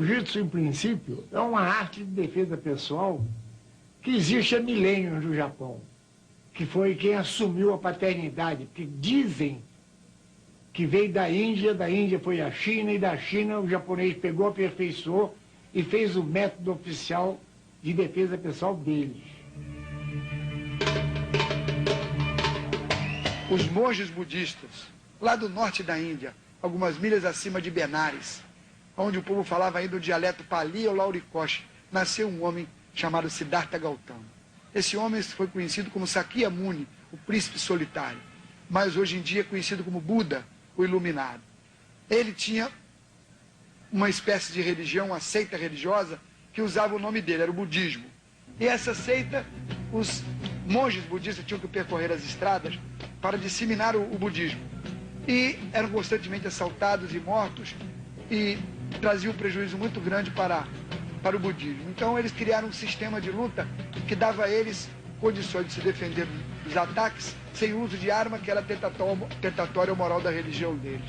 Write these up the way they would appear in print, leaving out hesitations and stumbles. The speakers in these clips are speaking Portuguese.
jiu-jitsu, em princípio, é uma arte de defesa pessoal que existe há milênios no Japão, que foi quem assumiu a paternidade, que dizem que veio da Índia foi à China, e da China o japonês pegou, aperfeiçoou e fez o método oficial de defesa pessoal deles. Os monges budistas, lá do norte da Índia, algumas milhas acima de Benares, onde o povo falava ainda o dialeto Pali ou Laurikosh, nasceu um homem chamado Siddhartha Gautama. Esse homem foi conhecido como Sakyamuni, o príncipe solitário, mas hoje em dia é conhecido como Buda, o iluminado. Ele tinha uma espécie de religião, uma seita religiosa, que usava o nome dele, era o budismo. E essa seita, os monges budistas tinham que percorrer as estradas para disseminar o budismo. E eram constantemente assaltados e mortos, e traziam um prejuízo muito grande para o budismo. Então eles criaram um sistema de luta que dava a eles condições de se defender dos ataques sem uso de arma, que era tentatória ao moral da religião deles.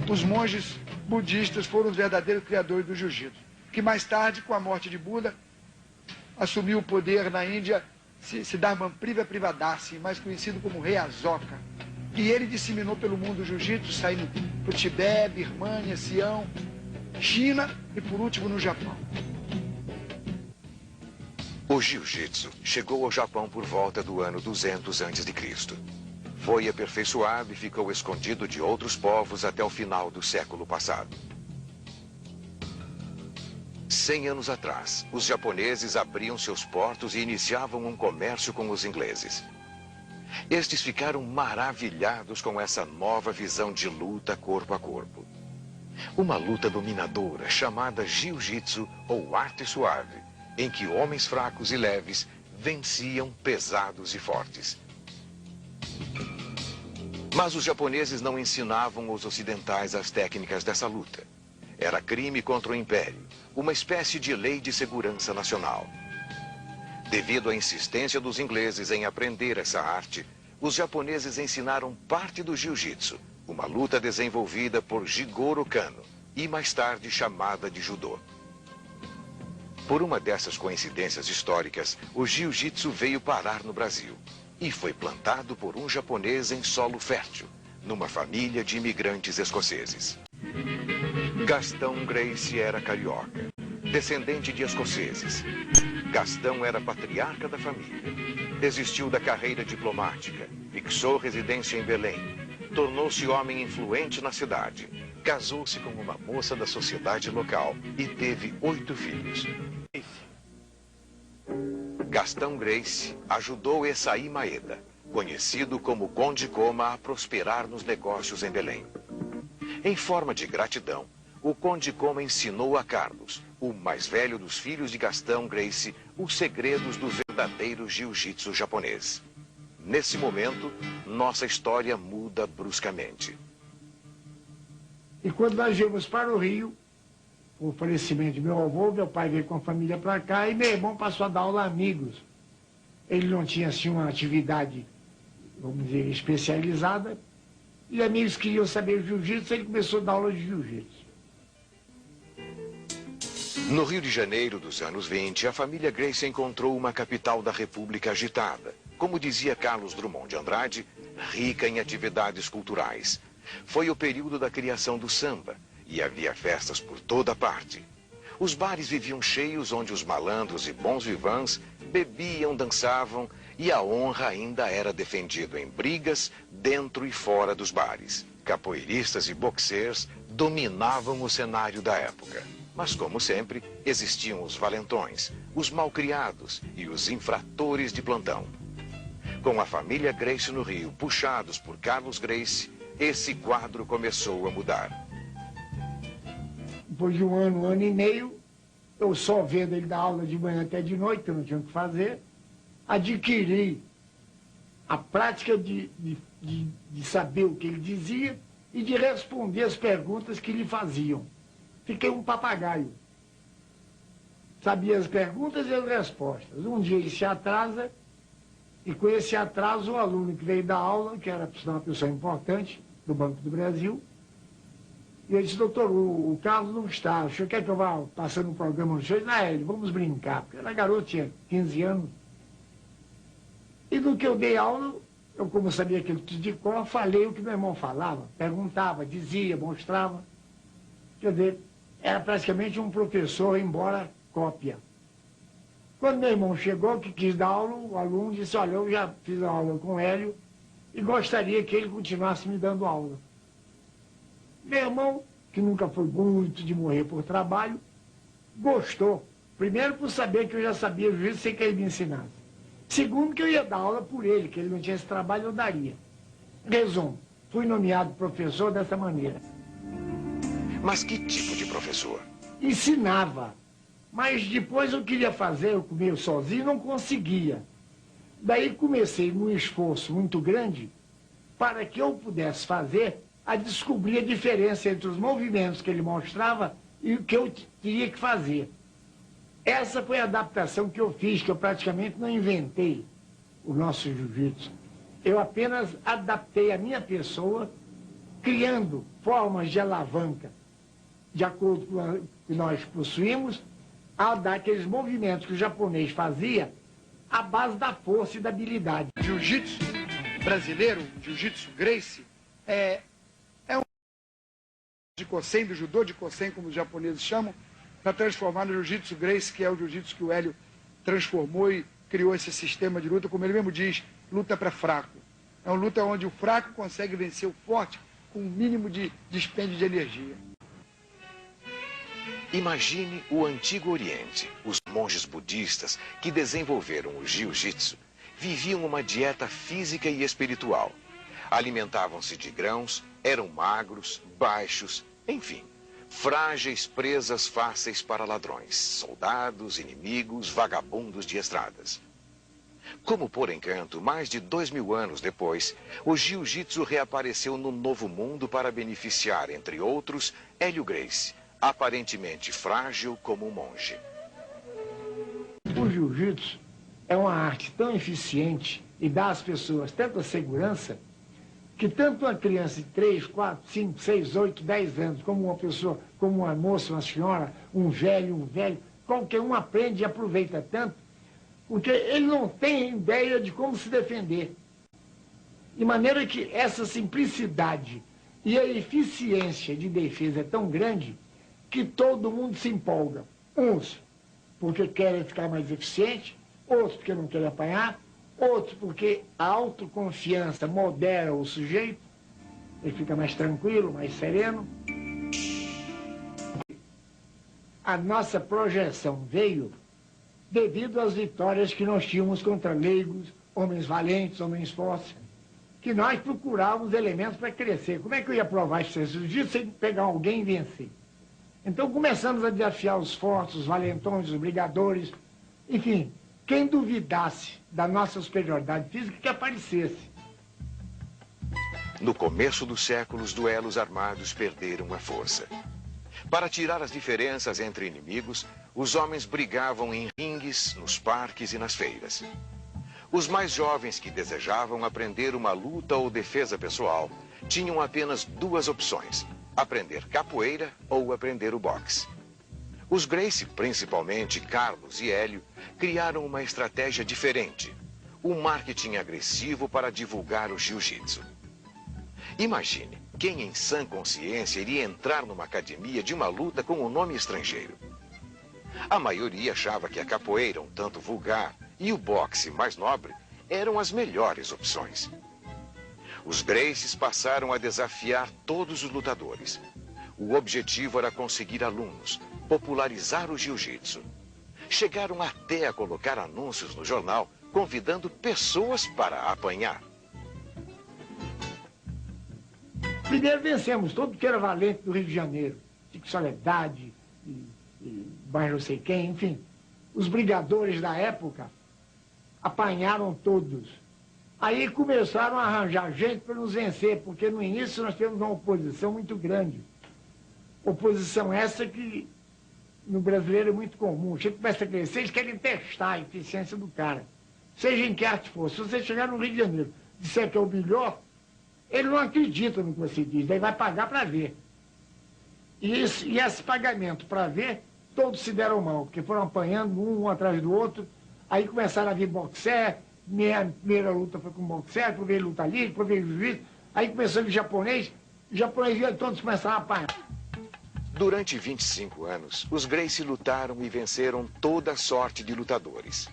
Os monges budistas foram os verdadeiros criadores do jiu-jitsu, que mais tarde, com a morte de Buda, assumiu o poder na Índia Siddhartha Privadasi, mais conhecido como Rei Asoka. E ele disseminou pelo mundo o jiu-jitsu, saindo para o Tibete, Birmânia, Sião, China e, por último, no Japão. O jiu-jitsu chegou ao Japão por volta do ano 200 a.C. Foi aperfeiçoado e ficou escondido de outros povos até o final do século passado. 100 anos atrás, os japoneses abriam seus portos e iniciavam um comércio com os ingleses. Estes ficaram maravilhados com essa nova visão de luta corpo a corpo. Uma luta dominadora chamada jiu-jitsu ou arte suave, em que homens fracos e leves venciam pesados e fortes. Mas os japoneses não ensinavam aos ocidentais as técnicas dessa luta. Era crime contra o Império, uma espécie de lei de segurança nacional. Devido à insistência dos ingleses em aprender essa arte, os japoneses ensinaram parte do jiu-jitsu, uma luta desenvolvida por Jigoro Kano e mais tarde chamada de judô. Por uma dessas coincidências históricas, o jiu-jitsu veio parar no Brasil e foi plantado por um japonês em solo fértil, numa família de imigrantes escoceses. Gastão Gracie era carioca, descendente de escoceses. Gastão era patriarca da família. Desistiu da carreira diplomática, fixou residência em Belém, tornou-se homem influente na cidade, casou-se com uma moça da sociedade local e teve 8 filhos. Gastão Gracie ajudou Essaí Maeda, conhecido como Conde Koma, a prosperar nos negócios em Belém. Em forma de gratidão, o Conde Koma ensinou a Carlos, o mais velho dos filhos de Gastão Gracie, os segredos do verdadeiro jiu-jitsu japonês. Nesse momento, nossa história muda bruscamente. E quando nós viemos para o Rio, o falecimento de meu avô, meu pai veio com a família para cá e meu irmão passou a dar aula a amigos. Ele não tinha, assim, uma atividade, vamos dizer, especializada, e amigos queriam saber jiu-jitsu, ele começou a dar aula de jiu-jitsu. No Rio de Janeiro dos anos 20, a família Gracie encontrou uma capital da República agitada, como dizia Carlos Drummond de Andrade, rica em atividades culturais. Foi o período da criação do samba, e havia festas por toda parte. Os bares viviam cheios, onde os malandros e bons vivãs bebiam, dançavam, e a honra ainda era defendida em brigas dentro e fora dos bares. Capoeiristas e boxers dominavam o cenário da época. Mas, como sempre, existiam os valentões, os malcriados e os infratores de plantão. Com a família Gracie no Rio, puxados por Carlos Gracie, esse quadro começou a mudar. Depois de um ano e meio, eu só vendo ele dar aula de manhã até de noite, eu não tinha o que fazer, adquiri a prática de saber o que ele dizia e de responder as perguntas que lhe faziam. Fiquei um papagaio. Sabia as perguntas e as respostas. Um dia ele se atrasa, e com esse atraso o aluno que veio dar aula, que era uma pessoa importante do Banco do Brasil, E eu disse, doutor, o Carlos não está, o senhor quer que eu vá passando um programa no senhor? Ele, vamos brincar, porque era garoto, tinha 15 anos. E no que eu dei aula, eu como sabia aquilo tudo de cor, falei o que meu irmão falava, perguntava, dizia, mostrava. Quer dizer, era praticamente um professor, embora cópia. Quando meu irmão chegou, que quis dar aula, o aluno disse, olha, eu já fiz a aula com o Hélio e gostaria que ele continuasse me dando aula. Meu irmão, que nunca foi muito de morrer por trabalho, gostou. Primeiro por saber que eu já sabia jiu-jitsu sem que ele me ensinasse. Segundo que eu ia dar aula por ele, que ele não tinha esse trabalho, eu daria. Resumo, fui nomeado professor dessa maneira. Mas que tipo de professor? Ensinava. Mas depois eu queria fazer, eu comia sozinho, não conseguia. Daí comecei num esforço muito grande para que eu pudesse fazer a descobrir a diferença entre os movimentos que ele mostrava e o que eu teria que fazer. Essa foi a adaptação que eu fiz, que eu praticamente não inventei o nosso jiu-jitsu. Eu apenas adaptei a minha pessoa, criando formas de alavanca, de acordo com o que nós possuímos, a dar aqueles movimentos que o japonês fazia à base da força e da habilidade. O jiu-jitsu brasileiro, o jiu-jitsu Gracie, é um de Kosen, do judô de Kosen, como os japoneses chamam, para transformar no jiu-jitsu Gracie, que é o jiu-jitsu que o Hélio transformou e criou esse sistema de luta, como ele mesmo diz, luta para fraco. É uma luta onde o fraco consegue vencer o forte com um mínimo de dispêndio de energia. Imagine o Antigo Oriente. Os monges budistas que desenvolveram o jiu-jitsu viviam uma dieta física e espiritual. Alimentavam-se de grãos, eram magros, baixos, enfim, frágeis presas fáceis para ladrões, soldados, inimigos, vagabundos de estradas. Como por encanto, mais de 2000 anos depois, o jiu-jitsu reapareceu no Novo Mundo para beneficiar, entre outros, Hélio Gracie, aparentemente frágil como um monge. O jiu-jitsu é uma arte tão eficiente e dá às pessoas tanta segurança que tanto uma criança de 3, 4, 5, 6, 8, 10 anos, como uma pessoa, como uma moça, uma senhora, um velho, qualquer um aprende e aproveita tanto, porque ele não tem ideia de como se defender. De maneira que essa simplicidade e a eficiência de defesa é tão grande que todo mundo se empolga. Uns porque querem ficar mais eficiente, outros porque não querem apanhar, outros porque a autoconfiança modera o sujeito, ele fica mais tranquilo, mais sereno. A nossa projeção veio devido às vitórias que nós tínhamos contra leigos, homens valentes, homens fortes, que nós procurávamos elementos para crescer. Como é que eu ia provar isso sem pegar alguém e vencer? Então começamos a desafiar os fortes, os valentões, os brigadores, enfim, quem duvidasse da nossa superioridade física que aparecesse. No começo do século, os duelos armados perderam a força. Para tirar as diferenças entre inimigos, os homens brigavam em ringues, nos parques e nas feiras. Os mais jovens que desejavam aprender uma luta ou defesa pessoal tinham apenas duas opções: aprender capoeira ou aprender o boxe. Os Gracie, principalmente Carlos e Hélio, criaram uma estratégia diferente: um marketing agressivo para divulgar o jiu-jitsu. Imagine, quem em sã consciência iria entrar numa academia de uma luta com um nome estrangeiro? A maioria achava que a capoeira, um tanto vulgar, e o boxe, mais nobre, eram as melhores opções. Os Gracies passaram a desafiar todos os lutadores. O objetivo era conseguir alunos, popularizar o jiu-jitsu. Chegaram até a colocar anúncios no jornal, convidando pessoas para apanhar. Primeiro vencemos todo que era valente do Rio de Janeiro, Chico Soledade, bairro não sei quem, enfim. Os brigadores da época apanharam todos. Aí começaram a arranjar gente para nos vencer, porque no início nós tivemos uma oposição muito grande. Oposição essa que no brasileiro é muito comum. O gente começa a crescer, eles querem testar a eficiência do cara. Seja em que arte for. Se você chegar no Rio de Janeiro e disser que é o melhor, ele não acredita no que você diz, daí vai pagar para ver. E esse pagamento, para ver, todos se deram mal, porque foram apanhando um atrás do outro. Aí começaram a vir boxer, minha primeira luta foi com boxer, depois veio luta livre, depois veio juiz. Aí começou o japonês e todos começaram a apanhar. Durante 25 anos, os Gracie lutaram e venceram toda sorte de lutadores.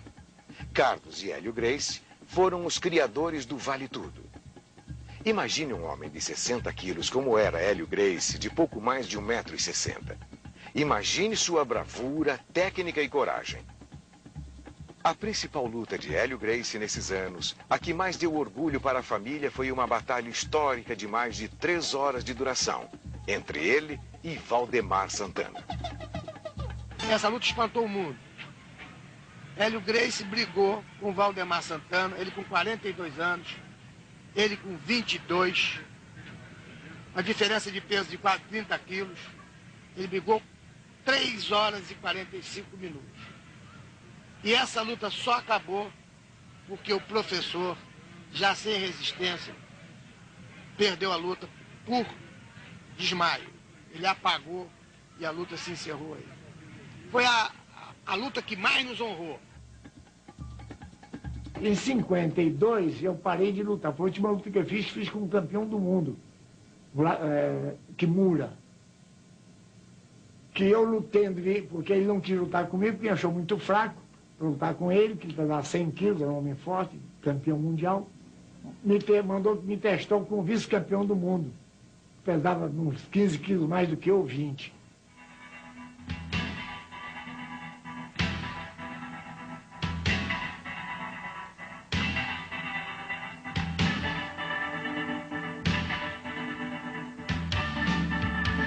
Carlos e Hélio Gracie foram os criadores do Vale Tudo. Imagine um homem de 60 quilos como era Hélio Gracie, de pouco mais de 1,60 m. Imagine sua bravura, técnica e coragem. A principal luta de Hélio Gracie nesses anos, a que mais deu orgulho para a família, foi uma batalha histórica de mais de 3 horas de duração, entre ele e Valdemar Santana. Essa luta espantou o mundo. Hélio Gracie brigou com Valdemar Santana, ele com 42 anos, ele com 22, uma diferença de peso de quase 30 quilos. Ele brigou 3 horas e 45 minutos. E essa luta só acabou porque o professor, já sem resistência, perdeu a luta por desmaio. Ele apagou e a luta se encerrou aí. Foi a luta que mais nos honrou. Em 52, eu parei de lutar. Foi a última luta que eu fiz com o campeão do mundo, Kimura. Que eu lutei, porque ele não quis lutar comigo, porque achou muito fraco para lutar com ele, que ele pesava 100 quilos, era um homem forte, campeão mundial. Me testou como vice-campeão do mundo. Pesava uns 15 quilos mais do que eu, 20.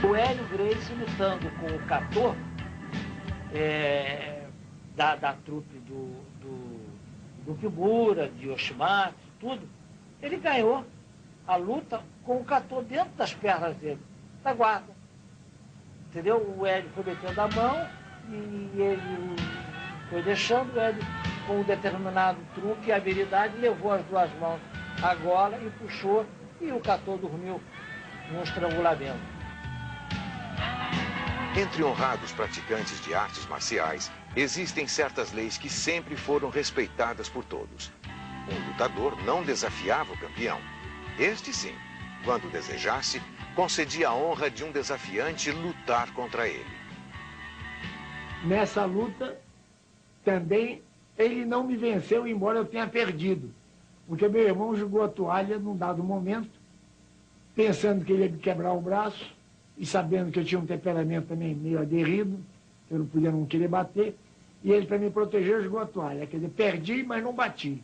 O Hélio Gracie lutando com o Cator, da trupe do Kimura, de Yoshimatsu, tudo, ele ganhou a luta com o Cator dentro das pernas dele, da guarda. Entendeu? O Hélio foi metendo a mão e ele foi deixando. O Hélio, com um determinado truque e habilidade, levou as duas mãos à gola e puxou, e o Cator dormiu num estrangulamento. Entre honrados praticantes de artes marciais, existem certas leis que sempre foram respeitadas por todos. Um lutador não desafiava o campeão. Este sim, quando desejasse, concedia a honra de um desafiante lutar contra ele. Nessa luta, também, ele não me venceu, embora eu tenha perdido. Porque meu irmão jogou a toalha num dado momento, pensando que ele ia me quebrar o braço, e sabendo que eu tinha um temperamento também meio aguerrido, eu não podia não querer bater, e ele, para me proteger, jogou a toalha. Quer dizer, perdi, mas não bati.